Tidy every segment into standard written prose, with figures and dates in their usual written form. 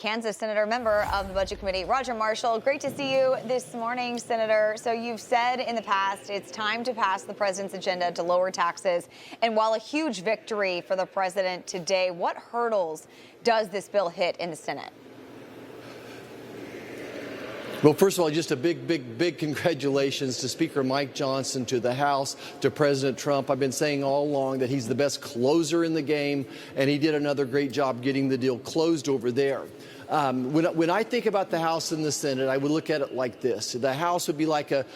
Kansas Senator, member of the Budget Committee, Roger Marshall. Great to see you this morning, Senator. So you've said in the past it's time to pass the president's agenda to lower taxes. And while a huge victory for the president today, what hurdles does this bill hit in the Senate? Well, first of all, just a big congratulations to Speaker Mike Johnson, to the House, to President Trump. I've been saying all along that he's the best closer in the game, and he did another great job getting the deal closed over there. When I think about the House and the Senate, I would look at it like this. The House would be like a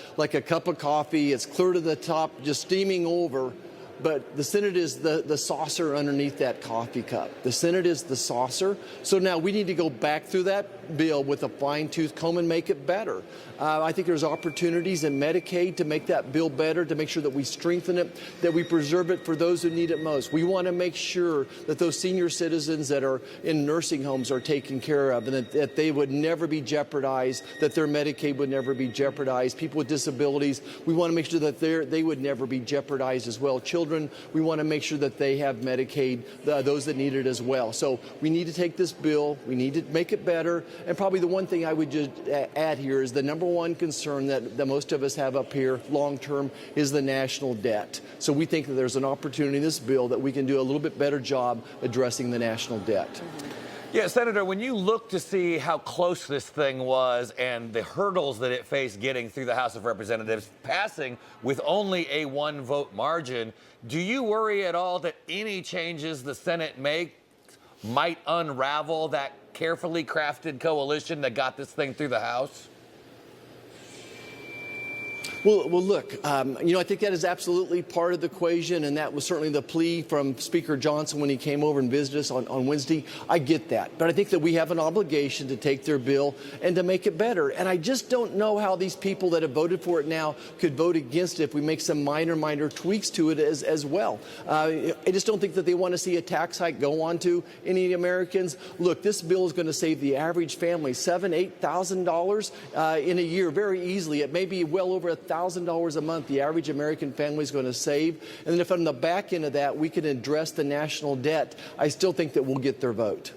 cup of coffee. It's clear to the top, just steaming over. But the Senate is the saucer underneath that coffee cup. The Senate is the saucer. So now we need to go back through that bill with a fine-tooth comb and make it better. I think there's opportunities in Medicaid to make that bill better, to make sure that we strengthen it, that we preserve it for those who need it most. We want to make sure that those senior citizens that are in nursing homes are taken care of, and that they would never be jeopardized, that their Medicaid would never be jeopardized. People with disabilities, we want to make sure that they would never be jeopardized as well. Children, we want to make sure that they have Medicaid, those that need it as well. So we need to take this bill, we need to make it better, and probably the one thing I would just add here is the number one concern that most of us have up here long term is the national debt. So we think that there's an opportunity in this bill that we can do a little bit better job addressing the national debt. Yeah, Senator, when you look to see how close this thing was and the hurdles that it faced getting through the House of Representatives, passing with only a one-vote margin, do you worry at all that any changes the Senate makes might unravel that carefully crafted coalition that got this thing through the House? Well, look, I think that is absolutely part of the equation, and that was certainly the plea from Speaker Johnson when he came over and visited us on Wednesday. I get that. But I think that we have an obligation to take their bill and to make it better. And I just don't know how these people that have voted for it now could vote against it if we make some minor tweaks to it as well. I just don't think that they want to see a tax hike go on to any Americans. Look, this bill is going to save the average family $7,000, $8,000 in a year very easily. It may be well over $1,000 a month the average American family is going to save. And then if on the back end of that we can address the national debt, I still think that we'll get their vote.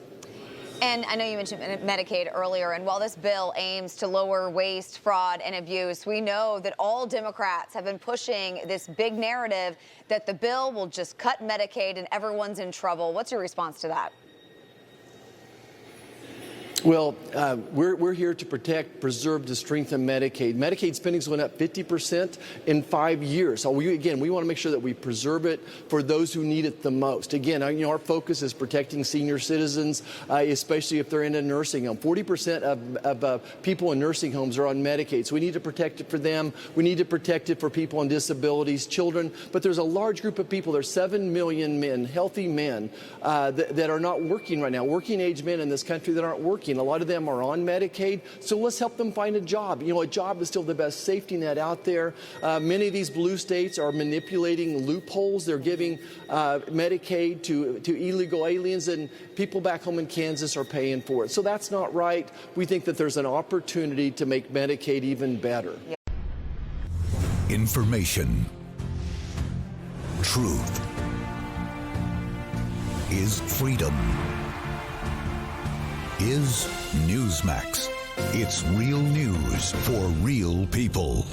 And I know you mentioned Medicaid earlier, and while this bill aims to lower waste, fraud, and abuse, we know that all Democrats have been pushing this big narrative that the bill will just cut Medicaid and everyone's in trouble. What's your response to that? Well, we're here to protect, preserve, to strengthen Medicaid. Medicaid spending's went up 50% in 5 years. So we want to make sure that we preserve it for those who need it the most. Again, our focus is protecting senior citizens, especially if they're in a nursing home. 40% of people in nursing homes are on Medicaid, so we need to protect it for them. We need to protect it for people on disabilities, children. But there's a large group of people. There's 7 million men, healthy men, that are not working right now, working age men in this country that aren't working. A lot of them are on Medicaid, so let's help them find a job. A job is still the best safety net out there. Many of these blue states are manipulating loopholes. They're giving Medicaid to illegal aliens, and people back home in Kansas are paying for it. So that's not right. We think that there's an opportunity to make Medicaid even better. Information. Truth is freedom. Is Newsmax. It's real news for real people.